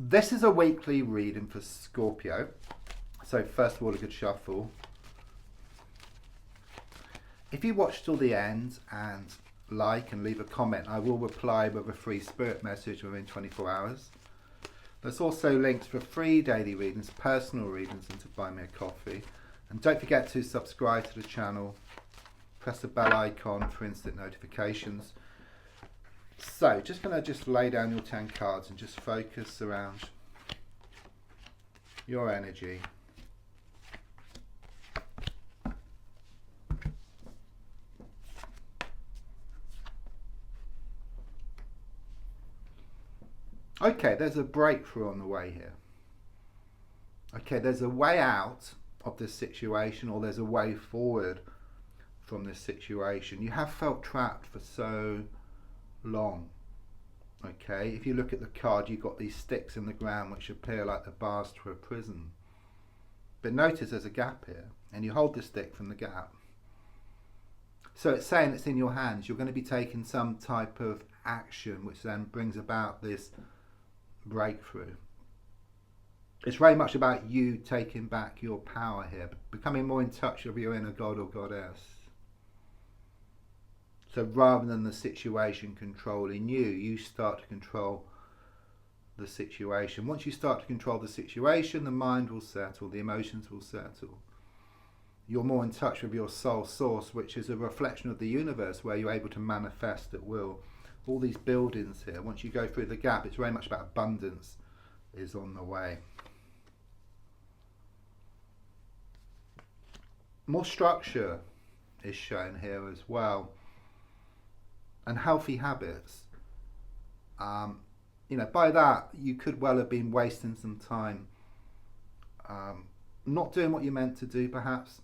This is a weekly reading for Scorpio. So first of all, a good shuffle. If you watch till the end and like and leave a comment, I will reply with a free spirit message within 24 hours. There's also links for free daily readings, personal readings, and to buy me a coffee. And don't forget to subscribe to the channel. Press the bell icon for instant notifications. So, just going to lay down your 10 cards and just focus around your energy. Okay, there's a breakthrough on the way here. Okay, there's a way out of this situation, or there's a way forward from this situation. You have felt trapped for so long. Okay, if you look at the card, you've got these sticks in the ground which appear like the bars to a prison. But notice there's a gap here, and you hold the stick from the gap. So it's saying it's in your hands. You're going to be taking some type of action which then brings about this breakthrough. It's very much about you taking back your power here, becoming more in touch with your inner god or goddess. So rather than the situation controlling you, you start to control the situation. Once you start to control the situation, the mind will settle, the emotions will settle. You're more in touch with your soul source, which is a reflection of the universe, where you're able to manifest at will. All these buildings here, once you go through the gap, it's very much about abundance is on the way. More structure is shown here as well, and healthy habits. By that you could well have been wasting some time not doing what you meant to do, perhaps,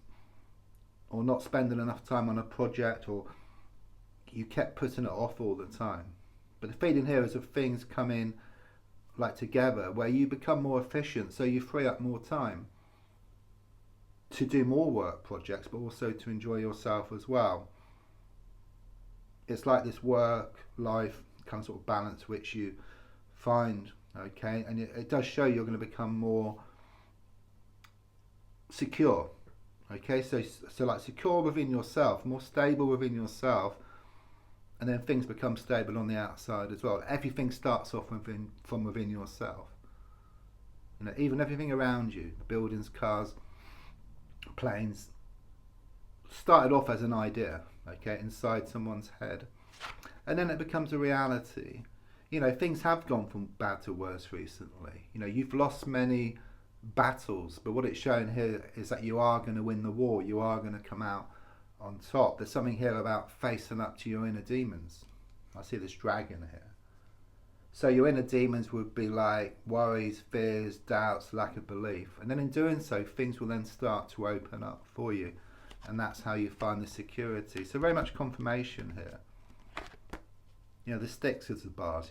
or not spending enough time on a project, or you kept putting it off all the time. But the feeling here is of things coming like together, where you become more efficient, so you free up more time to do more work projects, but also to enjoy yourself as well. It's like this work life kind of sort of balance which you find, okay, and it does show you're going to become more secure, okay, so like secure within yourself, more stable within yourself, and then things become stable on the outside as well. Everything starts off from within yourself. Even everything around you, the buildings, cars, planes, started off as an idea, okay, inside someone's head, and then it becomes a reality. Things have gone from bad to worse recently. You've lost many battles, but what it's showing here is that you are going to win the war. You are going to come out on top. There's something here about facing up to your inner demons. I see this dragon here. So your inner demons would be like worries, fears, doubts, lack of belief. And then in doing so, things will then start to open up for you. And that's how you find the security. So very much confirmation here. The sticks as the bars,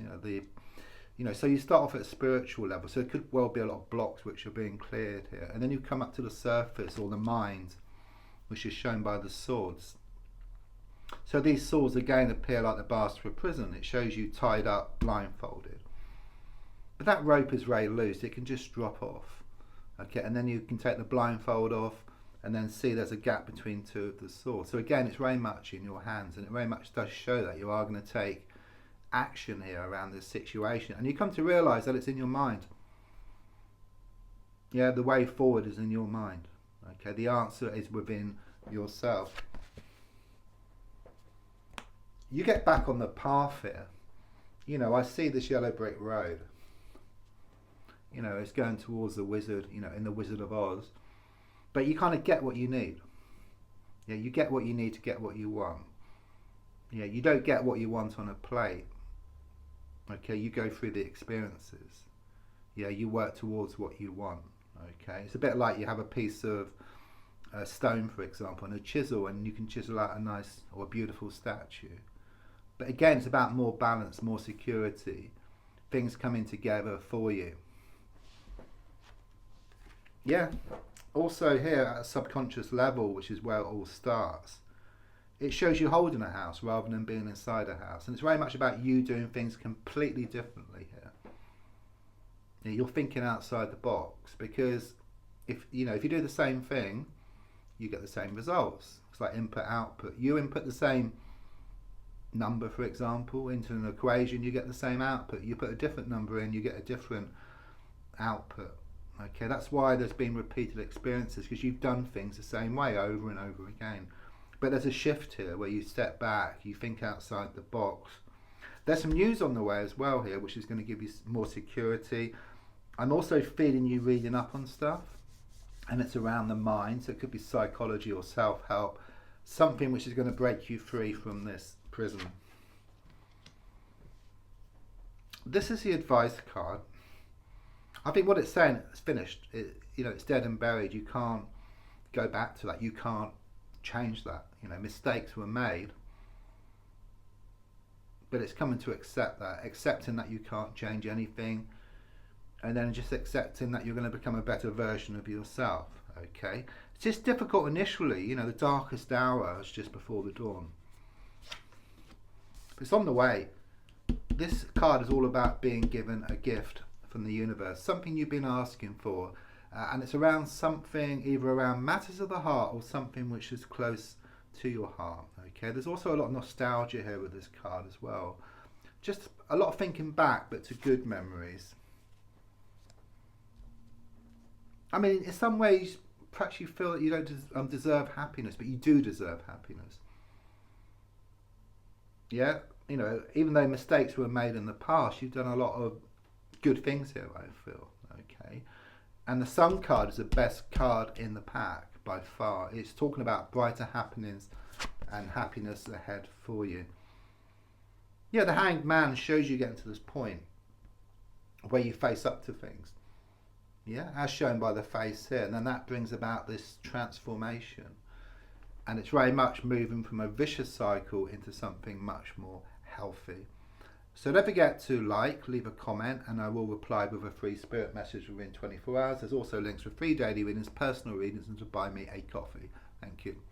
so you start off at a spiritual level. So it could well be a lot of blocks which are being cleared here. And then you come up to the surface, or the mind, which is shown by the swords. So these swords again appear like the bars to a prison. It shows you tied up, blindfolded. But that rope is very loose. It can just drop off. Okay, and then you can take the blindfold off and then see there's a gap between two of the swords. So again, it's very much in your hands, and it very much does show that you are going to take action here around this situation. And you come to realise that it's in your mind. Yeah, the way forward is in your mind. Okay, the answer is within yourself. You get back on the path here. I see this yellow brick road. It's going towards the wizard, in the Wizard of Oz. But you kind of get what you need. Yeah, you get what you need to get what you want. Yeah, you don't get what you want on a plate. Okay, you go through the experiences. Yeah, you work towards what you want. Okay, it's a bit like you have a piece of stone, for example, and a chisel, and you can chisel out a nice or a beautiful statue. But again, it's about more balance, more security, things coming together for you. Yeah, also here at a subconscious level, which is where it all starts, it shows you holding a house rather than being inside a house. And it's very much about you doing things completely differently here. You're thinking outside the box, because if you do the same thing, you get the same results. It's like input output. You input the same number, for example, into an equation, you get the same output. You put a different number in, you get a different output. Okay, that's why there's been repeated experiences, because you've done things the same way over and over again. But there's a shift here where you step back, you think outside the box. There's some news on the way as well here, which is going to give you more security. I'm also feeling you reading up on stuff, and it's around the mind, so it could be psychology or self-help, something which is going to break you free from this prison. This is the advice card. I think what it's saying, it's finished. It's dead and buried. You can't go back to that. You can't change that. Mistakes were made, but it's coming to accept that, accepting that you can't change anything, and then just accepting that you're going to become a better version of yourself. Okay, it's just difficult initially. The darkest hour is just before the dawn. But it's on the way. This card is all about being given a gift from the universe, something you've been asking for, and it's around something either around matters of the heart or something which is close to your heart. Okay, there's also a lot of nostalgia here with this card as well. Just a lot of thinking back, but to good memories. I mean, in some ways, perhaps you feel that you don't deserve happiness, but you do deserve happiness. Yeah, even though mistakes were made in the past, you've done a lot of good things here, I feel. Okay, and the Sun card is the best card in the pack by far. It's talking about brighter happenings and happiness ahead for you. Yeah, the Hanged Man shows you getting to this point where you face up to things. Yeah, as shown by the face here, and then that brings about this transformation, and it's very much moving from a vicious cycle into something much more healthy. So don't forget to leave a comment, and I will reply with a free spirit message within 24 hours. There's also links for free daily readings, personal readings, and to buy me a coffee. Thank you.